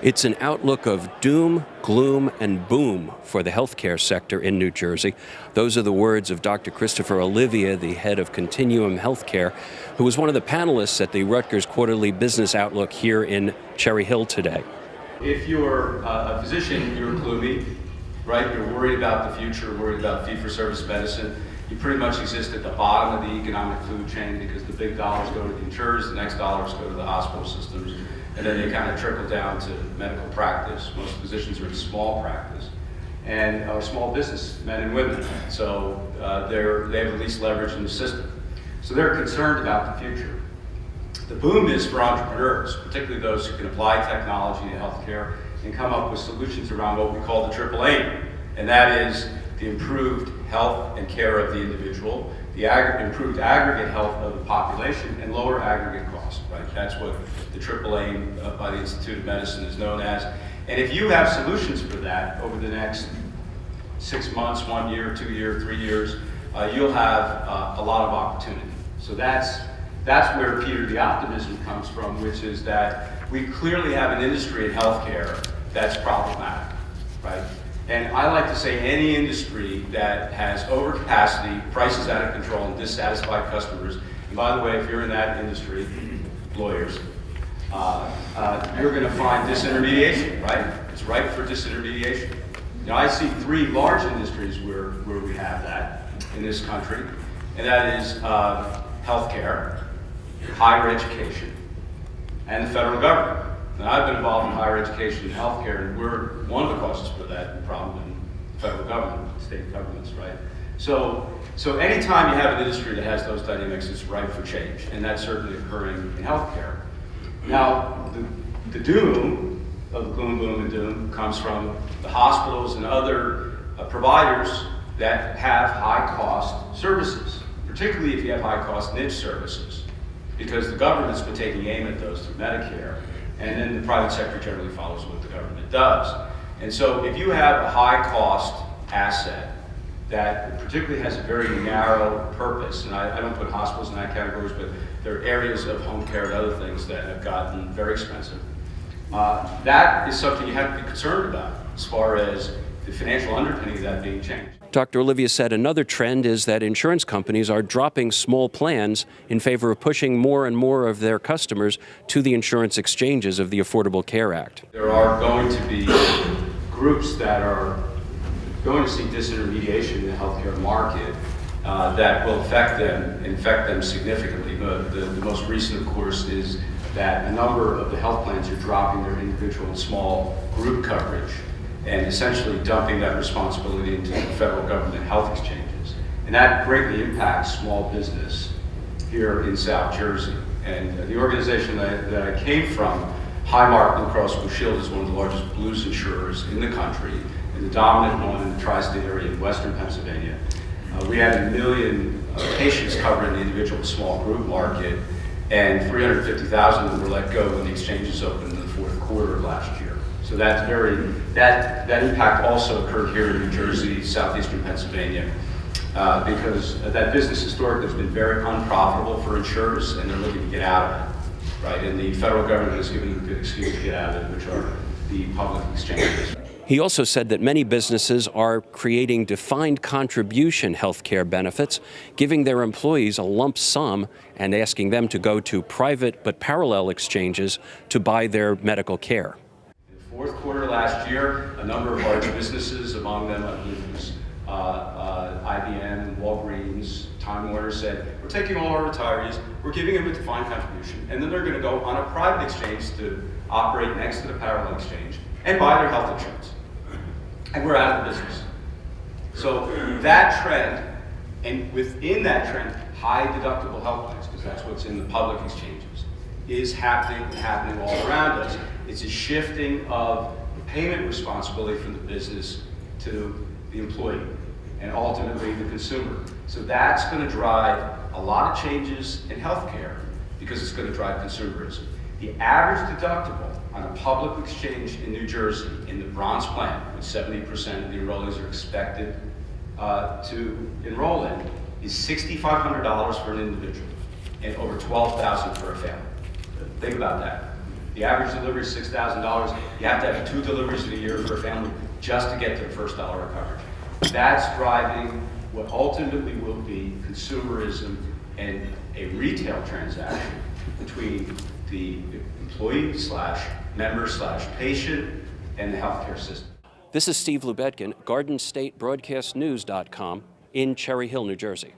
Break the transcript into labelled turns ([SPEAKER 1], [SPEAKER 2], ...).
[SPEAKER 1] It's an outlook of doom, gloom, and boom for the healthcare sector in New Jersey. Those are the words of Dr. Christopher Olivia, the head of Continuum Healthcare, who was one of the panelists at the Rutgers Quarterly Business Outlook here in Cherry Hill today.
[SPEAKER 2] If you're a physician, you're gloomy, right? You're worried about the future, worried about fee-for-service medicine. You pretty much exist at the bottom of the economic food chain because the big dollars go to the insurers, the next dollars go to the hospital systems, and then they kind of trickle down to medical practice. Most physicians are in small practice and are small business men and women, so they have the least leverage in the system. So they're concerned about the future. The boom is for entrepreneurs, particularly those who can apply technology to healthcare and come up with solutions around what we call the triple aim, and that is the improved health and care of the individual, the improved aggregate health of the population, and lower aggregate cost, right? That's what the triple aim by the Institute of Medicine is known as. And if you have solutions for that over the next 6 months, 1 year, 2 years, 3 years, you'll have a lot of opportunity. So that's where, Peter, the optimism comes from, which is that we clearly have an industry in healthcare that's problematic, right? And I like to say any industry that has overcapacity, prices out of control, and dissatisfied customers, and by the way, if you're in that industry, lawyers, you're going to find disintermediation, right? It's ripe for disintermediation. Now, I see 3 large industries where we have that in this country, and that is healthcare, higher education, and the federal government. Now, I've been involved in higher education and healthcare, and we're one of the causes for that problem in the federal government, state governments, right? So anytime you have an industry that has those dynamics, it's ripe for change, and that's certainly occurring in healthcare. Now, the doom of the gloom, boom, and doom comes from the hospitals and other providers that have high-cost services, particularly if you have high-cost niche services, because the government's been taking aim at those through Medicare, and then the private sector generally follows what the government does. And so if you have a high-cost asset that particularly has a very narrow purpose, and I don't put hospitals in that category, but there are areas of home care and other things that have gotten very expensive, that is something you have to be concerned about as far as the financial underpinning of that being changed.
[SPEAKER 1] Dr. Olivia said another trend is that insurance companies are dropping small plans in favor of pushing more and more of their customers to the insurance exchanges of the Affordable Care Act.
[SPEAKER 2] There are going to be groups that are going to see disintermediation in the healthcare market that will affect them significantly. The most recent, of course, is that a number of the health plans are dropping their individual and small group coverage and essentially dumping that responsibility into the federal government health exchanges. And that greatly impacts small business here in South Jersey. And the organization that I came from, Highmark Blue Cross Blue Shield, is one of the largest blues insurers in the country, and the dominant one in the tri-state area in western Pennsylvania. We had 1 million patients covered in the individual and small group market, and 350,000 of them were let go when the exchanges opened in the fourth quarter of last year. So that impact also occurred here in New Jersey, southeastern Pennsylvania, because that business historically has been very unprofitable for insurers, and they're looking to get out of it, right? And the federal government has given them a good excuse to get out of it, which are the public exchanges.
[SPEAKER 1] He also said that many businesses are creating defined contribution health care benefits, giving their employees a lump sum and asking them to go to private but parallel exchanges to buy their medical care.
[SPEAKER 2] Fourth quarter last year, a number of large businesses, among them, I believe it was IBM, Walgreens, Time Warner, said, we're taking all our retirees, we're giving them a defined contribution, and then they're going to go on a private exchange to operate next to the parallel exchange and buy their health insurance. And we're out of the business. So that trend, and within that trend, high deductible health plans, because that's what's in the public exchanges, is happening all around us. It's a shifting of the payment responsibility from the business to the employee and ultimately the consumer. So that's going to drive a lot of changes in healthcare because it's going to drive consumerism. The average deductible on a public exchange in New Jersey in the bronze plan, which 70% of the enrollees are expected to enroll in, is $6,500 for an individual and over $12,000 for a family. Think about that. The average delivery is $6,000. You have to have 2 deliveries in a year for a family just to get to the first dollar of coverage. That's driving what ultimately will be consumerism and a retail transaction between the employee/member/patient and the healthcare system.
[SPEAKER 1] This is Steve Lubetkin, GardenStateBroadcastNews.com in Cherry Hill, New Jersey.